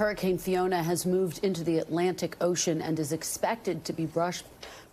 Hurricane Fiona has moved into the Atlantic Ocean and is expected to be brushed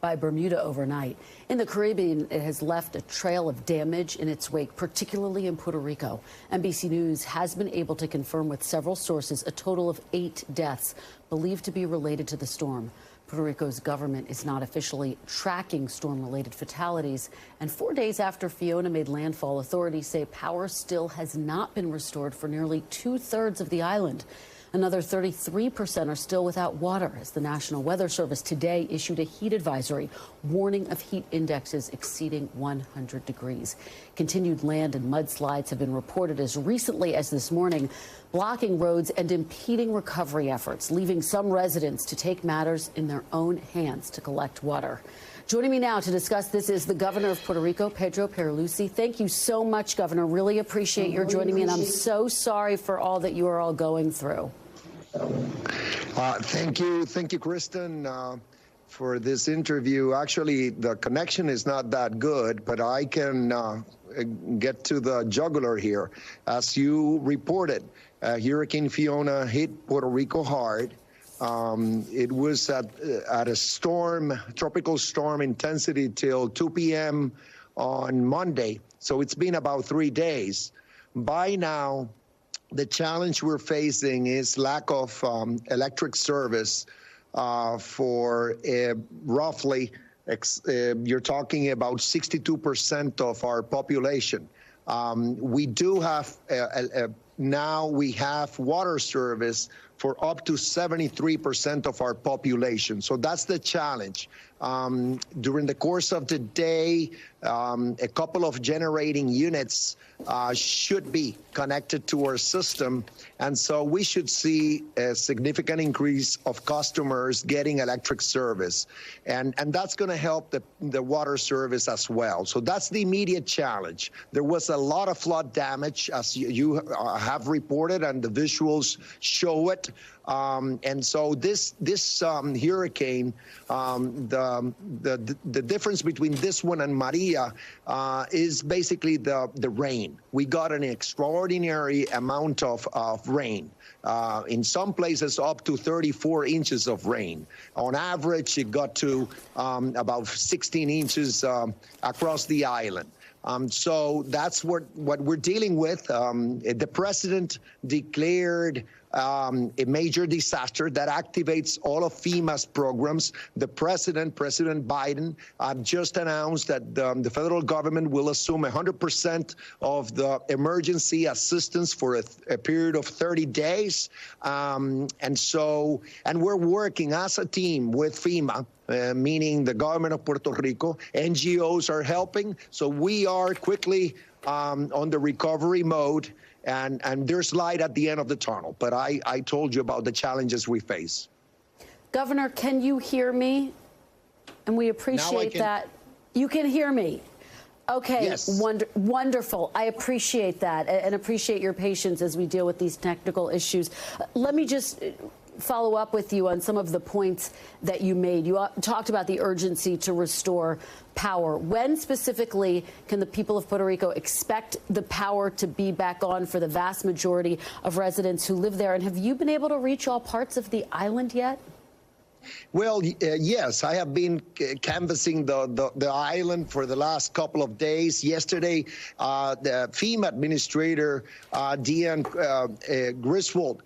by Bermuda overnight. In the Caribbean, it has left a trail of damage in its wake, particularly in Puerto Rico. NBC News has been able to confirm with several sources a total of 8 deaths believed to be related to the storm. Puerto Rico's government is not officially tracking storm-related fatalities. And 4 days after Fiona made landfall, authorities say power still has not been restored for nearly 2/3 of the island. Another 33% are still without water, as the National Weather Service today issued a heat advisory, warning of heat indexes exceeding 100 degrees. Continued land and mudslides have been reported as recently as this morning, blocking roads and impeding recovery efforts, leaving some residents to take matters in their own hands to collect water. Joining me now to discuss this is the governor of Puerto Rico, Pedro Pierluisi. Thank you so much, Governor. Really appreciate your joining me, and I'm so sorry for all that you are all going through. Thank you, Kristen, for this interview. Actually, the connection is not that good, but I can get to the jugular here. As you reported, Hurricane Fiona hit Puerto Rico hard. It was at a tropical storm intensity till 2 p.m. on Monday. So it's been about 3 days. By now, the challenge we're facing is lack of electric service for roughly, you're talking about 62% of our population. We do have, now we have water service for up to 73% of our population. So that's the challenge. During the course of the day, a couple of generating units should be connected to our system. And so we should see a significant increase of customers getting electric service. And that's going to help the water service as well. So that's the immediate challenge. There was a lot of flood damage, as you have reported, and the visuals show it. And so this hurricane, the difference between this one and Maria is basically the rain. We got an extraordinary amount of rain. In some places up to 34 inches of rain. On average, it got to about 16 inches across the island. So that's what we're dealing with. The president declared a major disaster that activates all of FEMA's programs. The President Biden, just announced that the federal government will assume 100% of the emergency assistance for a period of 30 days. And we're working as a team with FEMA, meaning the government of Puerto Rico. NGOs are helping. So we are quickly on the recovery mode. And there's light at the end of the tunnel. But I told you about the challenges we face. Governor, can you hear me? And we appreciate that. You can hear me. Okay, yes. Wonderful. I appreciate that and appreciate your patience as we deal with these technical issues. Let me just follow up with you on some of the points that you made. You talked about the urgency to restore power. When specifically can the people of Puerto Rico expect the power to be back on for the vast majority of residents who live there? And have you been able to reach all parts of the island yet? Well, yes, I have been canvassing the island for the last couple of days. Yesterday, the FEMA administrator, Deanne Griswold,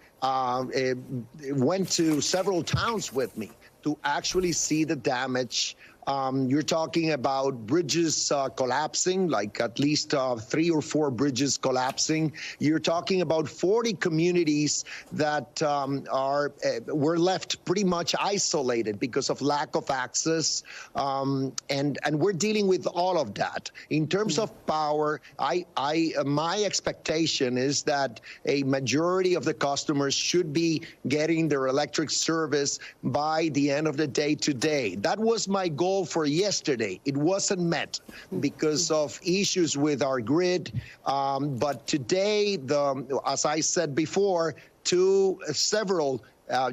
went to several towns with me to actually see the damage. You're talking about bridges collapsing, like at least 3 or 4 bridges collapsing. You're talking about 40 communities that were left pretty much isolated because of lack of access, and we're dealing with all of that. In terms of power, my expectation is that a majority of the customers should be getting their electric service by the end of the day today. That was my goal for yesterday. It wasn't met because of issues with our grid. But today, as I said before, several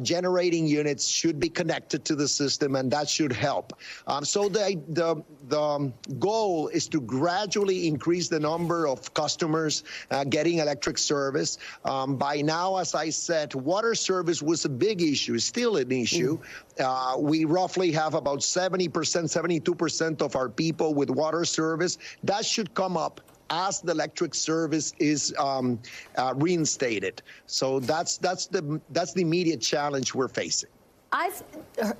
generating units should be connected to the system, and that should help. So the goal is to gradually increase the number of customers getting electric service. By now, as I said, water service was a big issue, still an issue. We roughly have about 70%, 72% of our people with water service. That should come up as the electric service is reinstated. So that's the immediate challenge we're facing. I've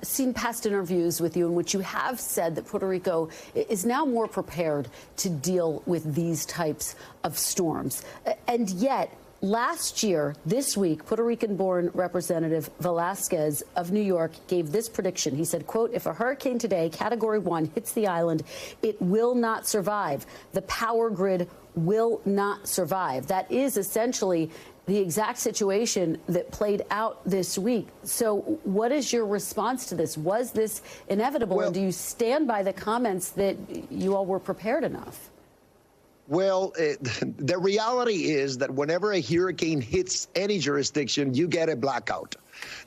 seen past interviews with you in which you have said that Puerto Rico is now more prepared to deal with these types of storms. And yet, last year, this week, Puerto Rican-born Representative Velasquez of New York gave this prediction. He said, quote, if a hurricane today, Category 1, hits the island, it will not survive. The power grid will not survive. That is essentially the exact situation that played out this week. So what is your response to this? Was this inevitable? Well, and do you stand by the comments that you all were prepared enough? Well, the reality is that whenever a hurricane hits any jurisdiction, you get a blackout.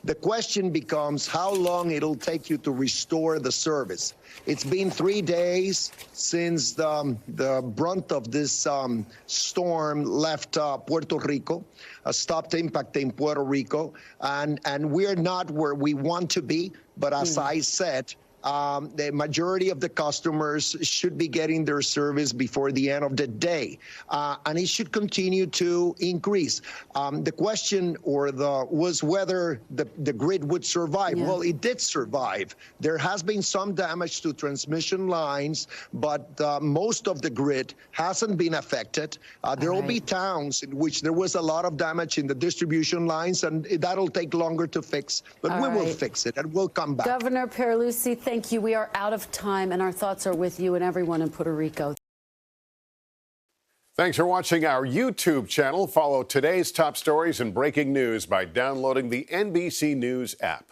The question becomes how long it'll take you to restore the service. It's been 3 days since the brunt of this storm left Puerto Rico, stopped impacting Puerto Rico, and we're not where we want to be. But as I said, the majority of the customers should be getting their service before the end of the day, and it should continue to increase. The question was whether the grid would survive. Yeah. Well, it did survive. There has been some damage to transmission lines, but most of the grid hasn't been affected. There will be towns in which there was a lot of damage in the distribution lines, and that'll take longer to fix, but we will fix it, and we'll come back. Governor Pierluisi, thank you. We are out of time, and our thoughts are with you and everyone in Puerto Rico. Thanks for watching our YouTube channel. Follow today's top stories and breaking news by downloading the NBC News app.